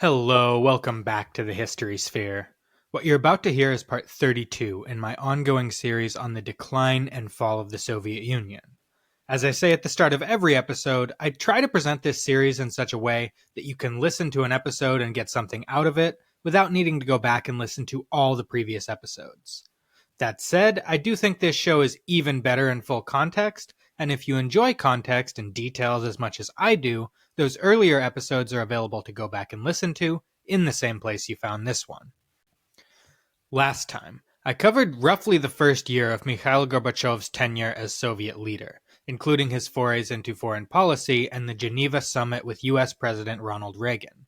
Hello, welcome back to the History Sphere. What you're about to hear is part 32 in my ongoing series on the decline and fall of the Soviet Union. As I say at the start of every episode, I try to present this series in such a way that you can listen to an episode and get something out of it without needing to go back and listen to all the previous episodes. That said, I do think this show is even better in full context, and if you enjoy context and details as much as I do, those earlier episodes are available to go back and listen to in the same place you found this one. Last time, I covered roughly the first year of Mikhail Gorbachev's tenure as Soviet leader, including his forays into foreign policy and the Geneva summit with US President Ronald Reagan.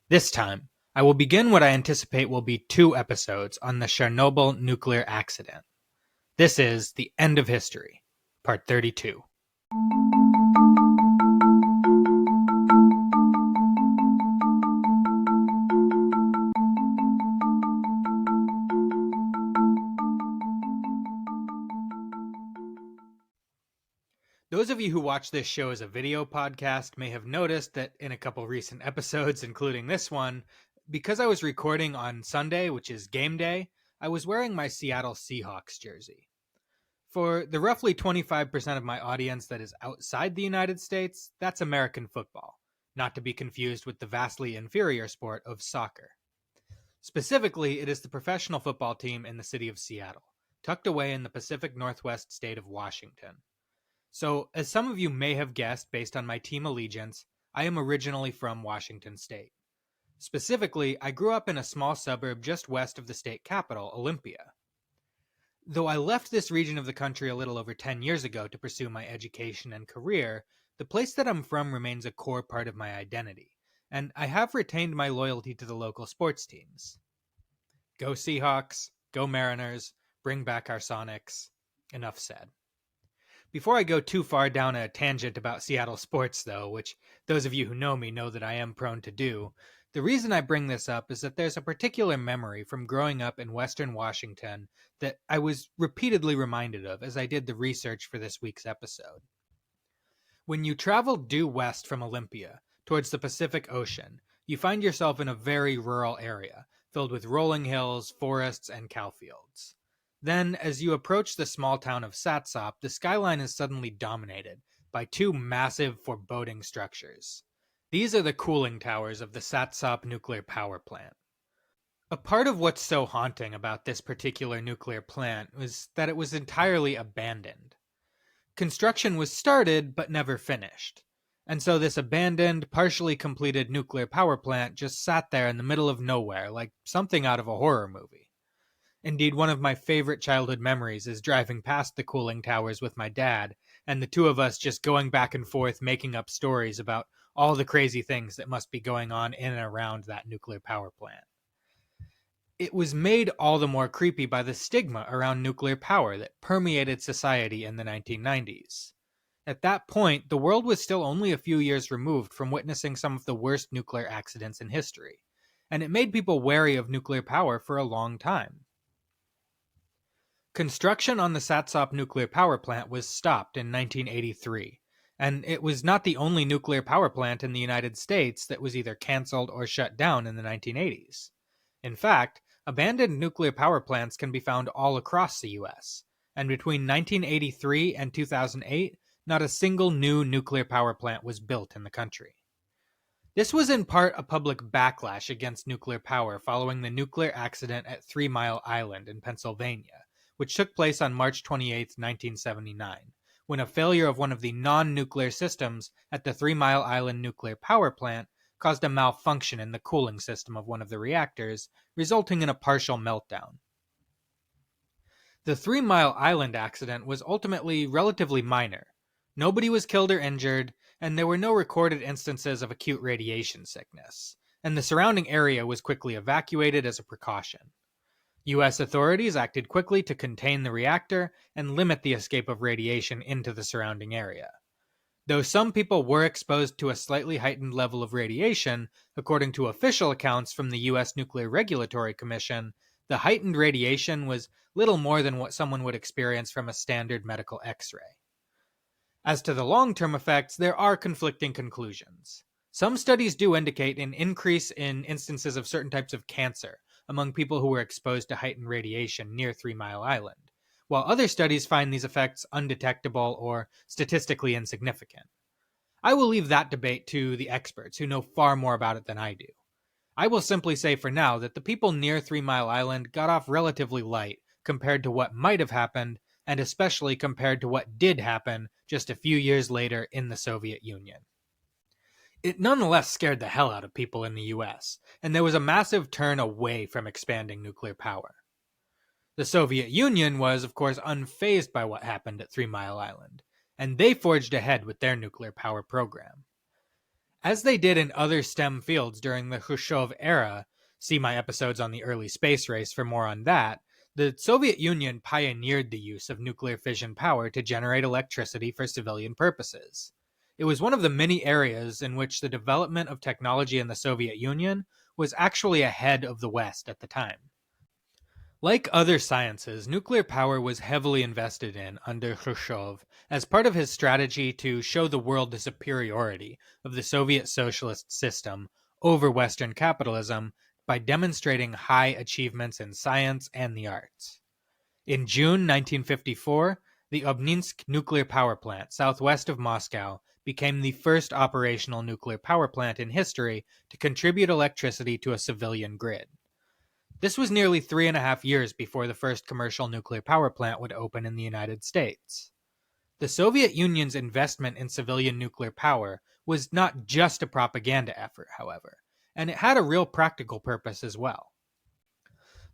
This time, I will begin what I anticipate will be 2 episodes on the Chernobyl nuclear accident. This is The End of History, Part 32. Those of you who watch this show as a video podcast may have noticed that in a couple recent episodes, including this one, because I was recording on Sunday, which is game day, I was wearing my Seattle Seahawks jersey. For the roughly 25% of my audience that is outside the United States, that's American football, not to be confused with the vastly inferior sport of soccer. Specifically, it is the professional football team in the city of Seattle, tucked away in the Pacific Northwest state of Washington. So, as some of you may have guessed based on my team allegiance, I am originally from Washington State. Specifically, I grew up in a small suburb just west of the state capital, Olympia. Though I left this region of the country a little over 10 years ago to pursue my education and career, the place that I'm from remains a core part of my identity, and I have retained my loyalty to the local sports teams. Go Seahawks, go Mariners, bring back our Sonics. Enough said. Before I go too far down a tangent about Seattle sports, though, which those of you who know me know that I am prone to do, the reason I bring this up is that there's a particular memory from growing up in Western Washington that I was repeatedly reminded of as I did the research for this week's episode. When you travel due west from Olympia, towards the Pacific Ocean, you find yourself in a very rural area, filled with rolling hills, forests, and cowfields. Then, as you approach the small town of Satsop, the skyline is suddenly dominated by 2 massive, foreboding structures. These are the cooling towers of the Satsop Nuclear Power Plant. A part of what's so haunting about this particular nuclear plant was that it was entirely abandoned. Construction was started, but never finished. And so this abandoned, partially completed nuclear power plant just sat there in the middle of nowhere, like something out of a horror movie. Indeed, one of my favorite childhood memories is driving past the cooling towers with my dad, and the 2 of us just going back and forth making up stories about all the crazy things that must be going on in and around that nuclear power plant. It was made all the more creepy by the stigma around nuclear power that permeated society in the 1990s. At that point, the world was still only a few years removed from witnessing some of the worst nuclear accidents in history, and it made people wary of nuclear power for a long time. Construction on the Satsop nuclear power plant was stopped in 1983, and it was not the only nuclear power plant in the United States that was either canceled or shut down in the 1980s. In fact, abandoned nuclear power plants can be found all across the US, and between 1983 and 2008, not a single new nuclear power plant was built in the country. This was in part a public backlash against nuclear power following the nuclear accident at 3 Mile Island in Pennsylvania, which took place on March 28, 1979, when a failure of one of the non-nuclear systems at the 3 Mile Island nuclear power plant caused a malfunction in the cooling system of one of the reactors, resulting in a partial meltdown. The 3 Mile Island accident was ultimately relatively minor. Nobody was killed or injured, and there were no recorded instances of acute radiation sickness, and the surrounding area was quickly evacuated as a precaution. U.S. authorities acted quickly to contain the reactor and limit the escape of radiation into the surrounding area. Though some people were exposed to a slightly heightened level of radiation, according to official accounts from the U.S. Nuclear Regulatory Commission, the heightened radiation was little more than what someone would experience from a standard medical X-ray. As to the long-term effects, there are conflicting conclusions. Some studies do indicate an increase in instances of certain types of cancer among people who were exposed to heightened radiation near 3 Mile Island, while other studies find these effects undetectable or statistically insignificant. I will leave that debate to the experts who know far more about it than I do. I will simply say for now that the people near 3 Mile Island got off relatively light compared to what might have happened, and especially compared to what did happen just a few years later in the Soviet Union. It nonetheless scared the hell out of people in the US, and there was a massive turn away from expanding nuclear power. The Soviet Union was, of course, unfazed by what happened at 3 Mile Island, and they forged ahead with their nuclear power program. As they did in other STEM fields during the Khrushchev era, see my episodes on the early space race for more on that, the Soviet Union pioneered the use of nuclear fission power to generate electricity for civilian purposes. It was one of the many areas in which the development of technology in the Soviet Union was actually ahead of the West at the time. Like other sciences, nuclear power was heavily invested in under Khrushchev as part of his strategy to show the world the superiority of the Soviet socialist system over Western capitalism by demonstrating high achievements in science and the arts. In June 1954, the Obninsk nuclear power plant southwest of Moscow became the first operational nuclear power plant in history to contribute electricity to a civilian grid. This was nearly 3.5 years before the first commercial nuclear power plant would open in the United States. The Soviet Union's investment in civilian nuclear power was not just a propaganda effort, however, and it had a real practical purpose as well.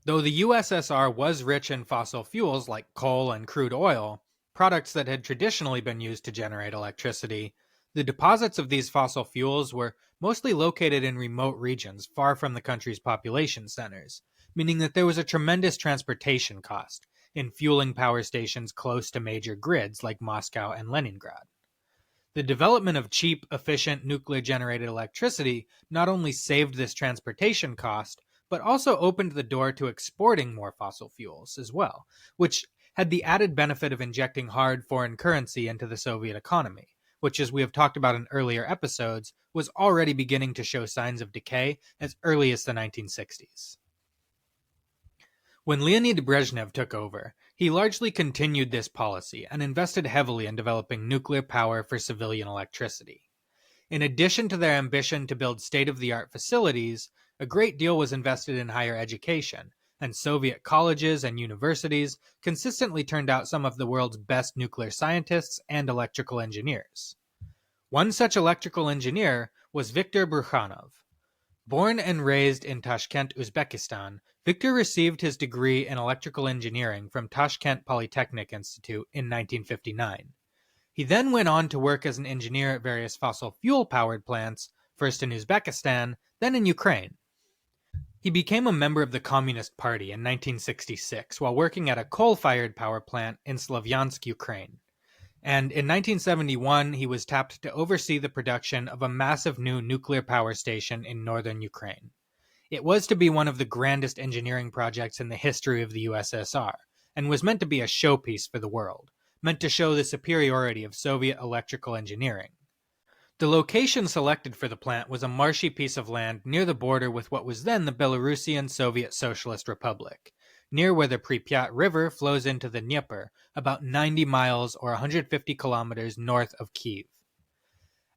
Though the USSR was rich in fossil fuels like coal and crude oil, products that had traditionally been used to generate electricity, the deposits of these fossil fuels were mostly located in remote regions far from the country's population centers, meaning that there was a tremendous transportation cost in fueling power stations close to major grids like Moscow and Leningrad. The development of cheap, efficient nuclear-generated electricity not only saved this transportation cost, but also opened the door to exporting more fossil fuels as well, which had the added benefit of injecting hard foreign currency into the Soviet economy, which, as we have talked about in earlier episodes, was already beginning to show signs of decay as early as the 1960s. When Leonid Brezhnev took over, he largely continued this policy and invested heavily in developing nuclear power for civilian electricity. In addition to their ambition to build state-of-the-art facilities, a great deal was invested in higher education, and Soviet colleges and universities consistently turned out some of the world's best nuclear scientists and electrical engineers. One such electrical engineer was Viktor Bryukhanov. Born and raised in Tashkent, Uzbekistan, Viktor received his degree in electrical engineering from Tashkent Polytechnic Institute in 1959. He then went on to work as an engineer at various fossil fuel-powered plants, first in Uzbekistan, then in Ukraine. He became a member of the Communist Party in 1966 while working at a coal-fired power plant in Slavyansk, Ukraine. And in 1971, he was tapped to oversee the production of a massive new nuclear power station in northern Ukraine. It was to be one of the grandest engineering projects in the history of the USSR, and was meant to be a showpiece for the world, meant to show the superiority of Soviet electrical engineering. The location selected for the plant was a marshy piece of land near the border with what was then the Belarusian Soviet Socialist Republic, near where the Pripyat River flows into the Dnieper, about 90 miles or 150 kilometers north of Kyiv.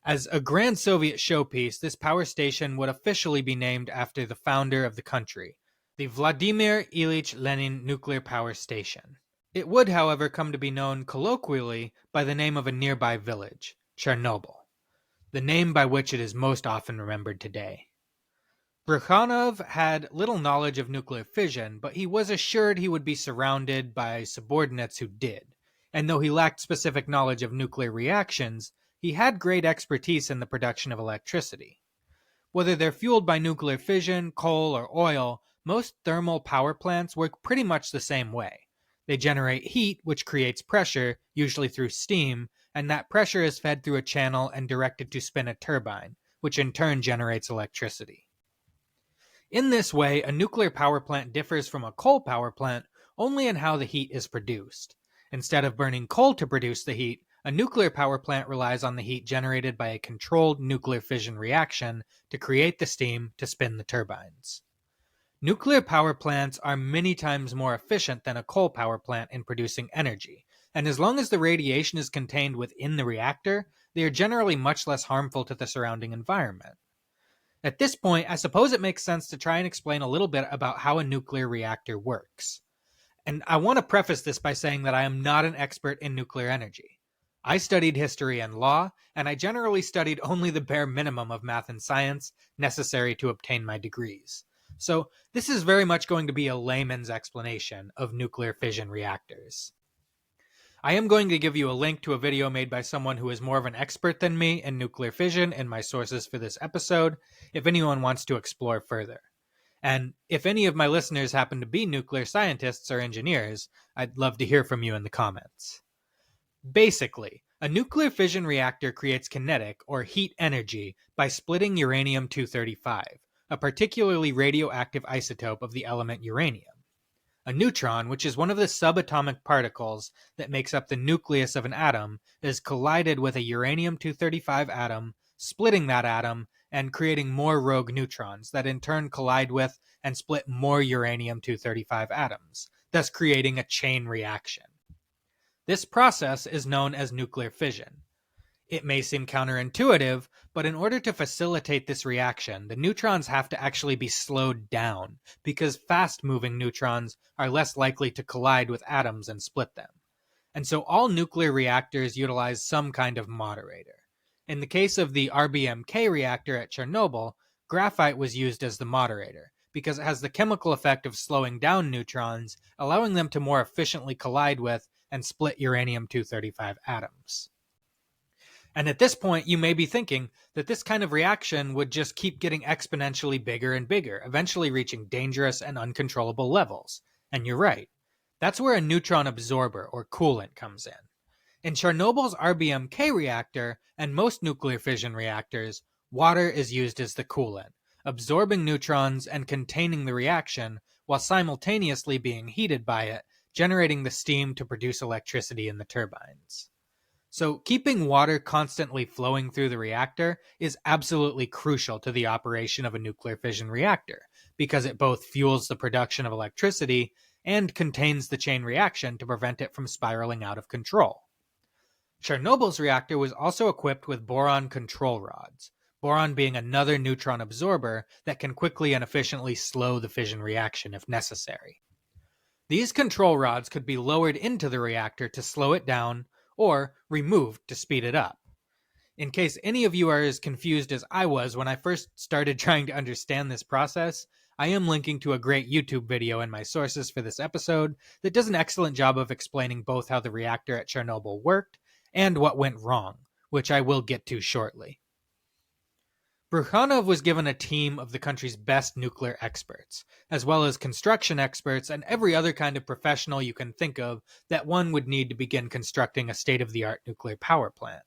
As a grand Soviet showpiece, this power station would officially be named after the founder of the country, the Vladimir Ilyich Lenin Nuclear Power Station. It would, however, come to be known colloquially by the name of a nearby village, Chernobyl, the name by which it is most often remembered today. Bryukhanov had little knowledge of nuclear fission, but he was assured he would be surrounded by subordinates who did, and though he lacked specific knowledge of nuclear reactions, he had great expertise in the production of electricity. Whether they're fueled by nuclear fission, coal, or oil, most thermal power plants work pretty much the same way. They generate heat, which creates pressure, usually through steam, and that pressure is fed through a channel and directed to spin a turbine, which in turn generates electricity. In this way, a nuclear power plant differs from a coal power plant only in how the heat is produced. Instead of burning coal to produce the heat, A nuclear power plant relies on the heat generated by a controlled nuclear fission reaction to create the steam to spin the turbines. Nuclear power plants are many times more efficient than a coal power plant in producing energy, and as long as the radiation is contained within the reactor, they are generally much less harmful to the surrounding environment. At this point, I suppose it makes sense to try and explain a little bit about how a nuclear reactor works. And I want to preface this by saying that I am not an expert in nuclear energy. I studied history and law, and I generally studied only the bare minimum of math and science necessary to obtain my degrees. So this is very much going to be a layman's explanation of nuclear fission reactors. I am going to give you a link to a video made by someone who is more of an expert than me in nuclear fission in my sources for this episode, if anyone wants to explore further. And if any of my listeners happen to be nuclear scientists or engineers, I'd love to hear from you in the comments. Basically, a nuclear fission reactor creates kinetic or heat energy by splitting uranium-235, a particularly radioactive isotope of the element uranium. A neutron, which is one of the subatomic particles that makes up the nucleus of an atom, is collided with a uranium-235 atom, splitting that atom and creating more rogue neutrons that in turn collide with and split more uranium-235 atoms, thus creating a chain reaction. This process is known as nuclear fission. It may seem counterintuitive, but in order to facilitate this reaction, the neutrons have to actually be slowed down, because fast-moving neutrons are less likely to collide with atoms and split them. And so all nuclear reactors utilize some kind of moderator. In the case of the RBMK reactor at Chernobyl, graphite was used as the moderator, because it has the chemical effect of slowing down neutrons, allowing them to more efficiently collide with and split uranium-235 atoms. And at this point, you may be thinking that this kind of reaction would just keep getting exponentially bigger and bigger, eventually reaching dangerous and uncontrollable levels. And you're right. That's where a neutron absorber, or coolant, comes in. In Chernobyl's RBMK reactor, and most nuclear fission reactors, water is used as the coolant, absorbing neutrons and containing the reaction, while simultaneously being heated by it, generating the steam to produce electricity in the turbines. So keeping water constantly flowing through the reactor is absolutely crucial to the operation of a nuclear fission reactor, because it both fuels the production of electricity and contains the chain reaction to prevent it from spiraling out of control. Chernobyl's reactor was also equipped with boron control rods, boron being another neutron absorber that can quickly and efficiently slow the fission reaction if necessary. These control rods could be lowered into the reactor to slow it down, or removed to speed it up. In case any of you are as confused as I was when I first started trying to understand this process, I am linking to a great YouTube video in my sources for this episode that does an excellent job of explaining both how the reactor at Chernobyl worked and what went wrong, which I will get to shortly. Bryukhanov was given a team of the country's best nuclear experts, as well as construction experts and every other kind of professional you can think of that one would need to begin constructing a state-of-the-art nuclear power plant.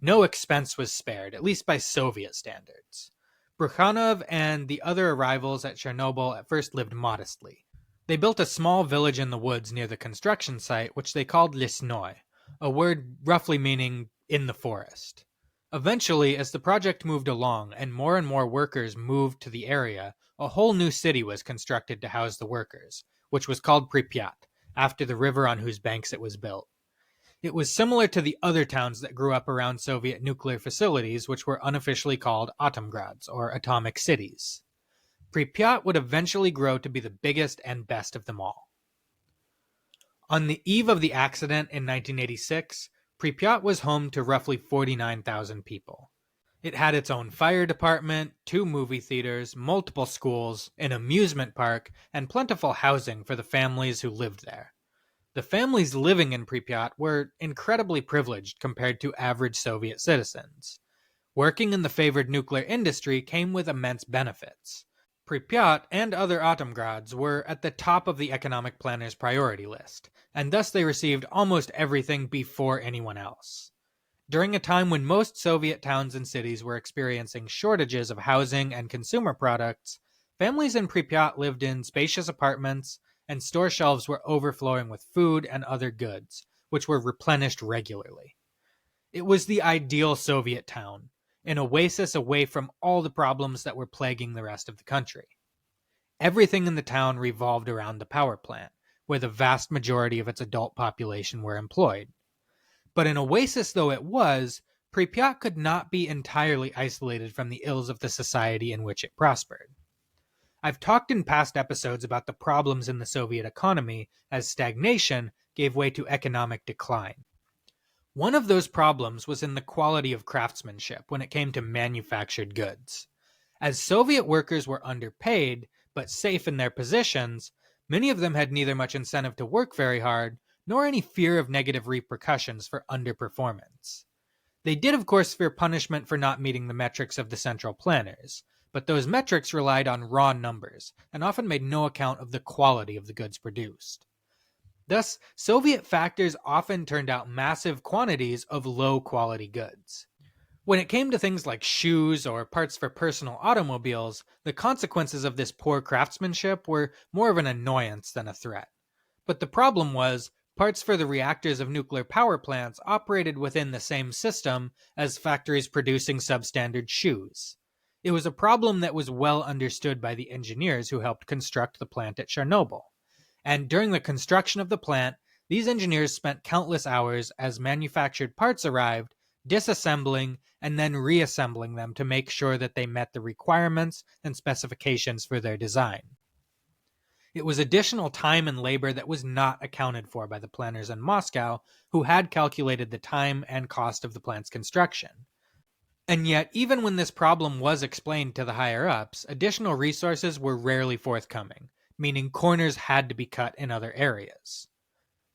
No expense was spared, at least by Soviet standards. Bryukhanov and the other arrivals at Chernobyl at first lived modestly. They built a small village in the woods near the construction site, which they called Lesnoy, a word roughly meaning in the forest. Eventually, as the project moved along and more workers moved to the area, a whole new city was constructed to house the workers, which was called Pripyat, after the river on whose banks it was built. It was similar to the other towns that grew up around Soviet nuclear facilities, which were unofficially called Atomgrads, or atomic cities. Pripyat would eventually grow to be the biggest and best of them all. On the eve of the accident in 1986, Pripyat was home to roughly 49,000 people. It had its own fire department, 2 movie theaters, multiple schools, an amusement park, and plentiful housing for the families who lived there. The families living in Pripyat were incredibly privileged compared to average Soviet citizens. Working in the favored nuclear industry came with immense benefits. Pripyat and other Atomgrads were at the top of the economic planner's priority list, and thus they received almost everything before anyone else. During a time when most Soviet towns and cities were experiencing shortages of housing and consumer products, families in Pripyat lived in spacious apartments, and store shelves were overflowing with food and other goods, which were replenished regularly. It was the ideal Soviet town, an oasis away from all the problems that were plaguing the rest of the country. Everything in the town revolved around the power plant, where the vast majority of its adult population were employed. But an oasis though it was, Pripyat could not be entirely isolated from the ills of the society in which it prospered. I've talked in past episodes about the problems in the Soviet economy as stagnation gave way to economic decline. One of those problems was in the quality of craftsmanship when it came to manufactured goods. As Soviet workers were underpaid, but safe in their positions, many of them had neither much incentive to work very hard, nor any fear of negative repercussions for underperformance. They did of course fear punishment for not meeting the metrics of the central planners, but those metrics relied on raw numbers, and often made no account of the quality of the goods produced. Thus, Soviet factors often turned out massive quantities of low-quality goods. When it came to things like shoes or parts for personal automobiles, the consequences of this poor craftsmanship were more of an annoyance than a threat. But the problem was, parts for the reactors of nuclear power plants operated within the same system as factories producing substandard shoes. It was a problem that was well understood by the engineers who helped construct the plant at Chernobyl. And during the construction of the plant, these engineers spent countless hours as manufactured parts arrived, disassembling and then reassembling them to make sure that they met the requirements and specifications for their design. It was additional time and labor that was not accounted for by the planners in Moscow, who had calculated the time and cost of the plant's construction. And yet, even when this problem was explained to the higher-ups, additional resources were rarely forthcoming, meaning corners had to be cut in other areas.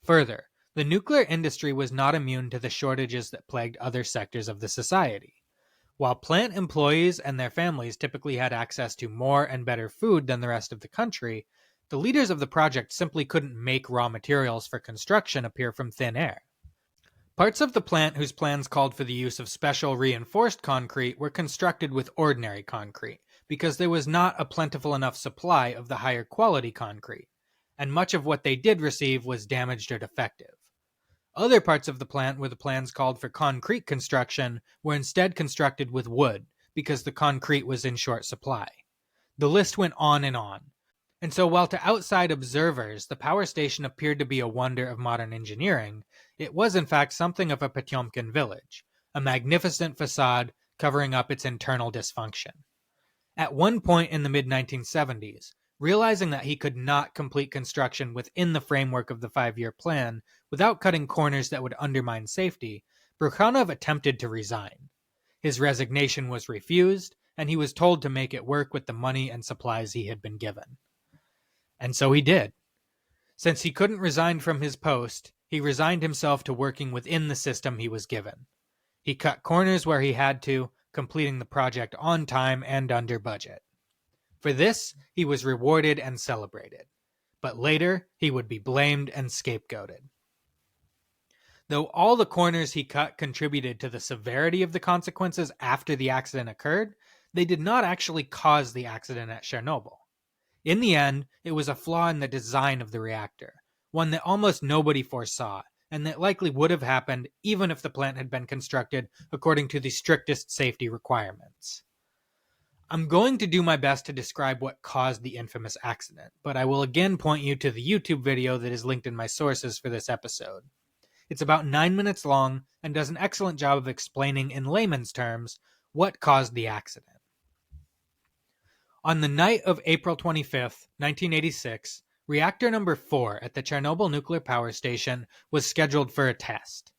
Further, the nuclear industry was not immune to the shortages that plagued other sectors of the society. While plant employees and their families typically had access to more and better food than the rest of the country, the leaders of the project simply couldn't make raw materials for construction appear from thin air. Parts of the plant whose plans called for the use of special reinforced concrete were constructed with ordinary concrete, because there was not a plentiful enough supply of the higher quality concrete, and much of what they did receive was damaged or defective. Other parts of the plant where the plans called for concrete construction were instead constructed with wood, because the concrete was in short supply. The list went on. And so while to outside observers the power station appeared to be a wonder of modern engineering, it was in fact something of a Potemkin village, a magnificent facade covering up its internal dysfunction. At one point in the mid-1970s, realizing that he could not complete construction within the framework of the 5-year plan without cutting corners that would undermine safety, Brukhanov attempted to resign. His resignation was refused, and he was told to make it work with the money and supplies he had been given. And so he did. Since he couldn't resign from his post, he resigned himself to working within the system he was given. He cut corners where he had to, completing the project on time and under budget. For this, he was rewarded and celebrated. But later, he would be blamed and scapegoated. Though all the corners he cut contributed to the severity of the consequences after the accident occurred, they did not actually cause the accident at Chernobyl. In the end, it was a flaw in the design of the reactor, one that almost nobody foresaw, and that likely would have happened even if the plant had been constructed according to the strictest safety requirements. I'm going to do my best to describe what caused the infamous accident, but I will again point you to the YouTube video that is linked in my sources for this episode. It's about 9 minutes long and does an excellent job of explaining in layman's terms what caused the accident. On the night of April 25th, 1986, reactor number 4 at the Chernobyl Nuclear Power Station was scheduled for a test.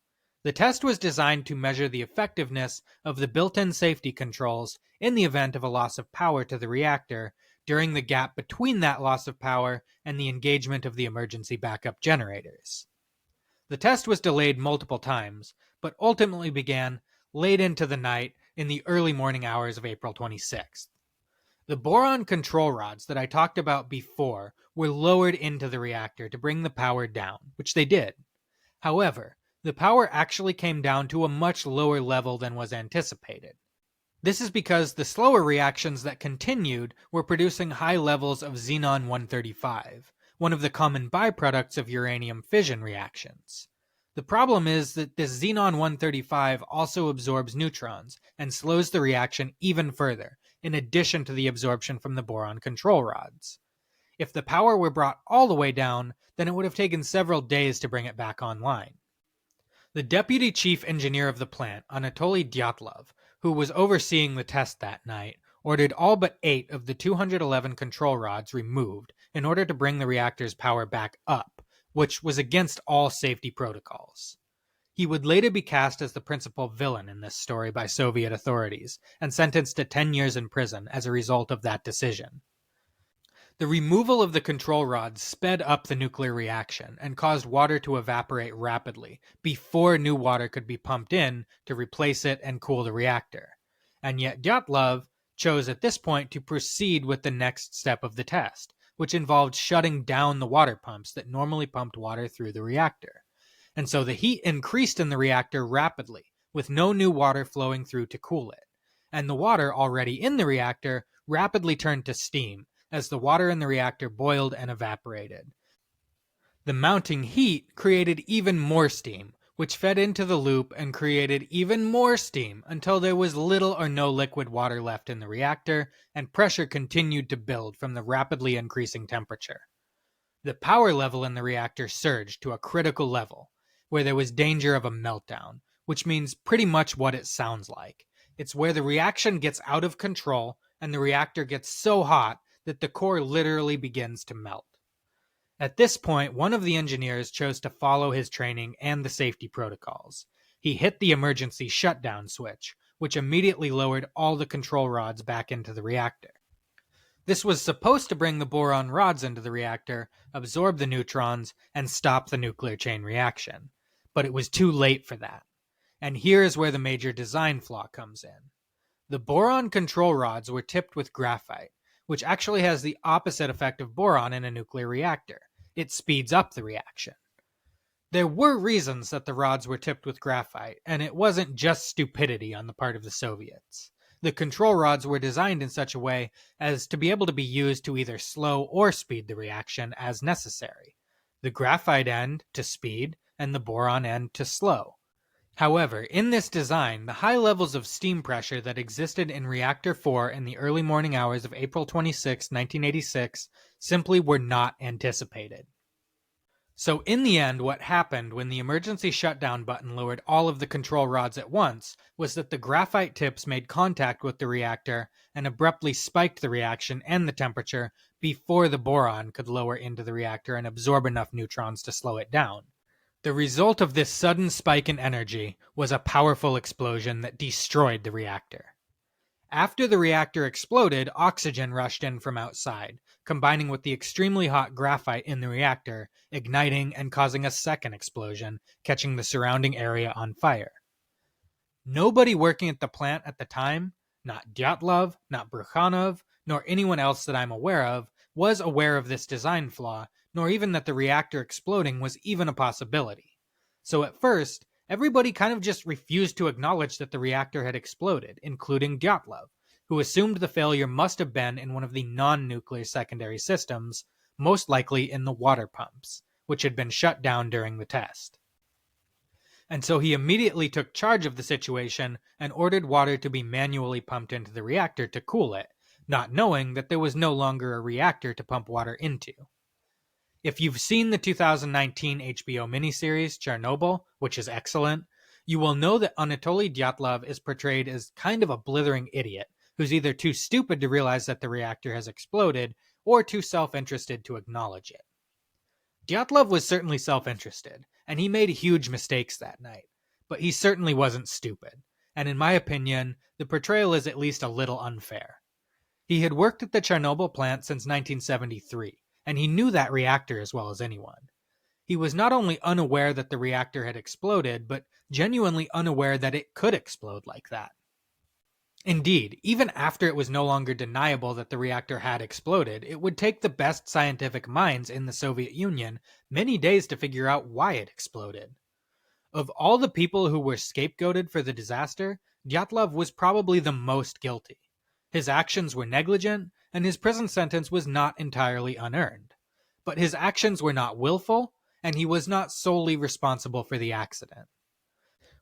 The test was designed to measure the effectiveness of the built-in safety controls in the event of a loss of power to the reactor during the gap between that loss of power and the engagement of the emergency backup generators. The test was delayed multiple times, but ultimately began late into the night in the early morning hours of April 26th. The boron control rods that I talked about before were lowered into the reactor to bring the power down, which they did. However, the power actually came down to a much lower level than was anticipated. This is because the slower reactions that continued were producing high levels of xenon-135, one of the common byproducts of uranium fission reactions. The problem is that this xenon-135 also absorbs neutrons and slows the reaction even further, in addition to the absorption from the boron control rods. If the power were brought all the way down, then it would have taken several days to bring it back online. The deputy chief engineer of the plant, Anatoly Dyatlov, who was overseeing the test that night, ordered all but 8 of the 211 control rods removed in order to bring the reactor's power back up, which was against all safety protocols. He would later be cast as the principal villain in this story by Soviet authorities and sentenced to 10 years in prison as a result of that decision. The removal of the control rods sped up the nuclear reaction and caused water to evaporate rapidly before new water could be pumped in to replace it and cool the reactor. And yet Dyatlov chose at this point to proceed with the next step of the test, which involved shutting down the water pumps that normally pumped water through the reactor. And so the heat increased in the reactor rapidly, with no new water flowing through to cool it. And the water already in the reactor rapidly turned to steam, as the water in the reactor boiled and evaporated. The mounting heat created even more steam, which fed into the loop and created even more steam until there was little or no liquid water left in the reactor, and pressure continued to build from the rapidly increasing temperature. The power level in the reactor surged to a critical level, where there was danger of a meltdown, which means pretty much what it sounds like. It's where the reaction gets out of control and the reactor gets so hot that the core literally begins to melt. At this point, one of the engineers chose to follow his training and the safety protocols. He hit the emergency shutdown switch, which immediately lowered all the control rods back into the reactor. This was supposed to bring the boron rods into the reactor, absorb the neutrons, and stop the nuclear chain reaction. But it was too late for that. And here is where the major design flaw comes in. The boron control rods were tipped with graphite, which actually has the opposite effect of boron in a nuclear reactor. It speeds up the reaction. There were reasons that the rods were tipped with graphite, and it wasn't just stupidity on the part of the Soviets. The control rods were designed in such a way as to be able to be used to either slow or speed the reaction as necessary. The graphite end to speed, and the boron end to slow. However, in this design, the high levels of steam pressure that existed in Reactor 4 in the early morning hours of April 26, 1986, simply were not anticipated. So in the end, what happened when the emergency shutdown button lowered all of the control rods at once was that the graphite tips made contact with the reactor and abruptly spiked the reaction and the temperature before the boron could lower into the reactor and absorb enough neutrons to slow it down. The result of this sudden spike in energy was a powerful explosion that destroyed the reactor. After the reactor exploded, oxygen rushed in from outside, combining with the extremely hot graphite in the reactor, igniting and causing a second explosion, catching the surrounding area on fire. Nobody working at the plant at the time, not Dyatlov, not Bryukhanov, nor anyone else that I'm aware of, was aware of this design flaw, nor even that the reactor exploding was even a possibility. So at first, everybody kind of just refused to acknowledge that the reactor had exploded, including Dyatlov, who assumed the failure must have been in one of the non-nuclear secondary systems, most likely in the water pumps, which had been shut down during the test. And so he immediately took charge of the situation and ordered water to be manually pumped into the reactor to cool it, not knowing that there was no longer a reactor to pump water into. If you've seen the 2019 HBO miniseries Chernobyl, which is excellent, you will know that Anatoly Dyatlov is portrayed as kind of a blithering idiot who's either too stupid to realize that the reactor has exploded or too self-interested to acknowledge it. Dyatlov was certainly self-interested, and he made huge mistakes that night, but he certainly wasn't stupid, and in my opinion, the portrayal is at least a little unfair. He had worked at the Chernobyl plant since 1973, and he knew that reactor as well as anyone. He was not only unaware that the reactor had exploded, but genuinely unaware that it could explode like that. Indeed, even after it was no longer deniable that the reactor had exploded, it would take the best scientific minds in the Soviet Union many days to figure out why it exploded. Of all the people who were scapegoated for the disaster, Dyatlov was probably the most guilty. His actions were negligent, and his prison sentence was not entirely unearned. But his actions were not willful, and he was not solely responsible for the accident.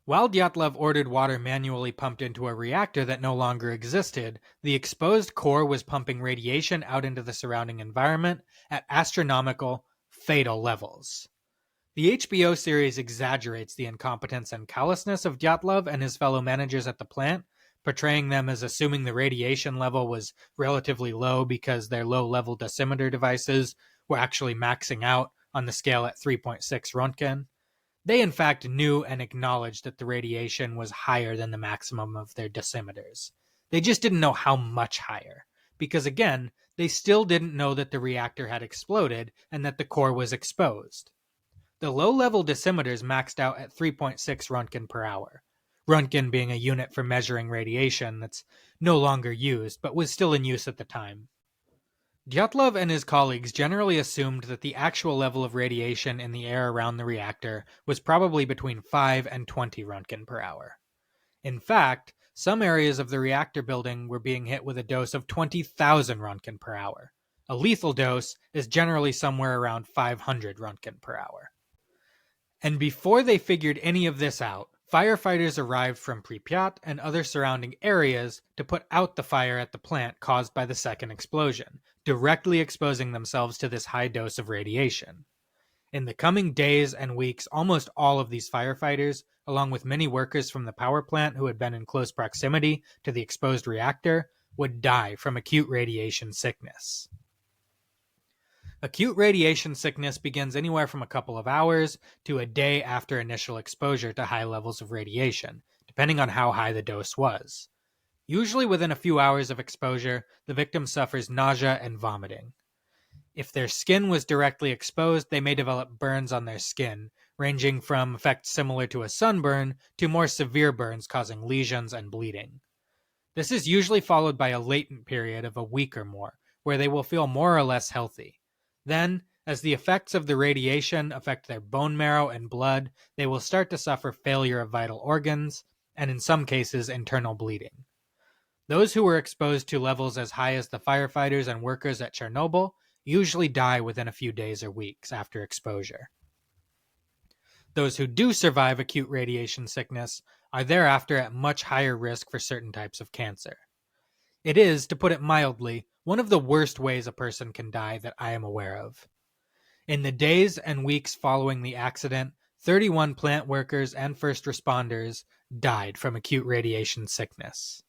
While Dyatlov ordered water manually pumped into a reactor that no longer existed, the exposed core was pumping radiation out into the surrounding environment at astronomical, fatal levels. The HBO series exaggerates the incompetence and callousness of Dyatlov and his fellow managers at the plant, portraying them as assuming the radiation level was relatively low because their low-level dosimeter devices were actually maxing out on the scale at 3.6 Röntgen. They in fact knew and acknowledged that the radiation was higher than the maximum of their dosimeters. They just didn't know how much higher, because again, they still didn't know that the reactor had exploded and that the core was exposed. The low-level dosimeters maxed out at 3.6 Röntgen per hour. Röntgen being a unit for measuring radiation that's no longer used, but was still in use at the time. Dyatlov and his colleagues generally assumed that the actual level of radiation in the air around the reactor was probably between 5 and 20 Röntgen per hour. In fact, some areas of the reactor building were being hit with a dose of 20,000 Röntgen per hour. A lethal dose is generally somewhere around 500 Röntgen per hour. And before they figured any of this out, firefighters arrived from Pripyat and other surrounding areas to put out the fire at the plant caused by the second explosion, directly exposing themselves to this high dose of radiation. In the coming days and weeks, almost all of these firefighters, along with many workers from the power plant who had been in close proximity to the exposed reactor, would die from acute radiation sickness. Acute radiation sickness begins anywhere from a couple of hours to a day after initial exposure to high levels of radiation, depending on how high the dose was. Usually within a few hours of exposure, the victim suffers nausea and vomiting. If their skin was directly exposed, they may develop burns on their skin, ranging from effects similar to a sunburn to more severe burns causing lesions and bleeding. This is usually followed by a latent period of a week or more, where they will feel more or less healthy. Then, as the effects of the radiation affect their bone marrow and blood, they will start to suffer failure of vital organs, and in some cases, internal bleeding. Those who were exposed to levels as high as the firefighters and workers at Chernobyl usually die within a few days or weeks after exposure. Those who do survive acute radiation sickness are thereafter at much higher risk for certain types of cancer. It is, to put it mildly, one of the worst ways a person can die that I am aware of. In the days and weeks following the accident, 31 plant workers and first responders died from acute radiation sickness.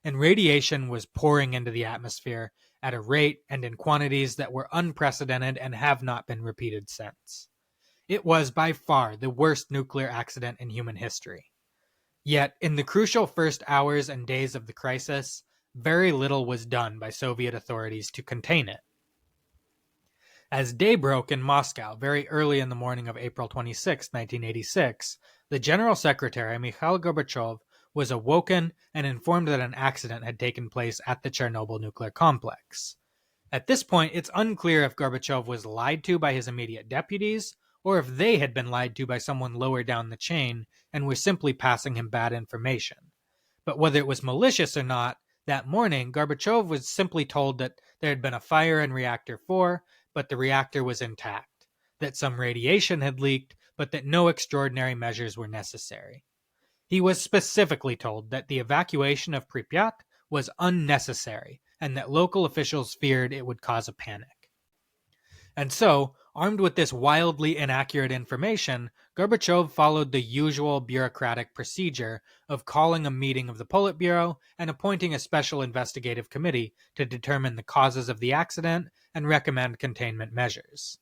And radiation was pouring into the atmosphere at a rate and in quantities that were unprecedented and have not been repeated since. It was by far the worst nuclear accident in human history. Yet, in the crucial first hours and days of the crisis, very little was done by Soviet authorities to contain it. As day broke in Moscow very early in the morning of April 26, 1986, the General Secretary, Mikhail Gorbachev, was awoken and informed that an accident had taken place at the Chernobyl nuclear complex. At this point, it's unclear if Gorbachev was lied to by his immediate deputies, or if they had been lied to by someone lower down the chain and were simply passing him bad information. But whether it was malicious or not, that morning, Gorbachev was simply told that there had been a fire in Reactor 4, but the reactor was intact, that some radiation had leaked, but that no extraordinary measures were necessary. He was specifically told that the evacuation of Pripyat was unnecessary, and that local officials feared it would cause a panic. And so, armed with this wildly inaccurate information, Gorbachev followed the usual bureaucratic procedure of calling a meeting of the Politburo and appointing a special investigative committee to determine the causes of the accident and recommend containment measures.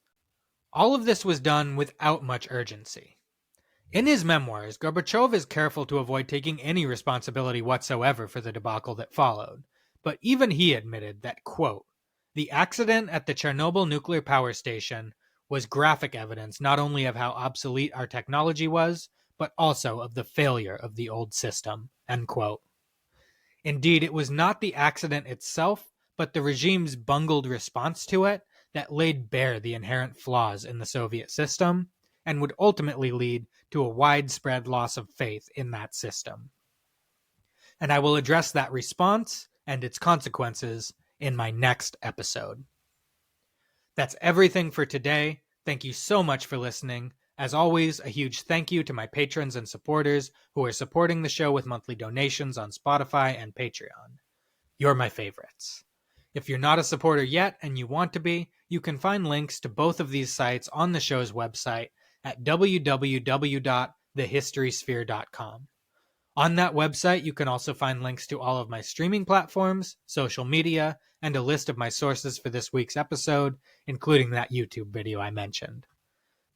All of this was done without much urgency. In his memoirs, Gorbachev is careful to avoid taking any responsibility whatsoever for the debacle that followed, but even he admitted that, quote, "The accident at the Chernobyl Nuclear Power Station was graphic evidence not only of how obsolete our technology was, but also of the failure of the old system," end quote. Indeed, it was not the accident itself, but the regime's bungled response to it that laid bare the inherent flaws in the Soviet system and would ultimately lead to a widespread loss of faith in that system. And I will address that response and its consequences in my next episode. That's everything for today. Thank you so much for listening. As always, a huge thank you to my patrons and supporters who are supporting the show with monthly donations on Spotify and Patreon. You're my favorites. If you're not a supporter yet and you want to be, you can find links to both of these sites on the show's website at www.thehistorysphere.com. On that website, you can also find links to all of my streaming platforms, social media, and a list of my sources for this week's episode, including that YouTube video I mentioned.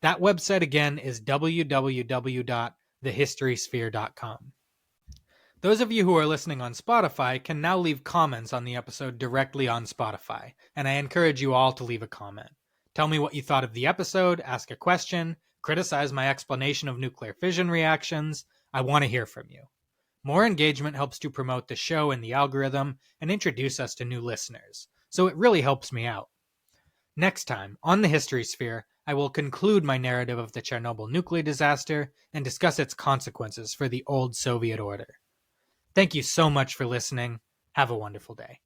That website again is www.thehistorysphere.com. Those of you who are listening on Spotify can now leave comments on the episode directly on Spotify, and I encourage you all to leave a comment. Tell me what you thought of the episode, ask a question, criticize my explanation of nuclear fission reactions. I want to hear from you. More engagement helps to promote the show in the algorithm and introduce us to new listeners, so it really helps me out. Next time, on the History Sphere, I will conclude my narrative of the Chernobyl nuclear disaster and discuss its consequences for the old Soviet order. Thank you so much for listening. Have a wonderful day.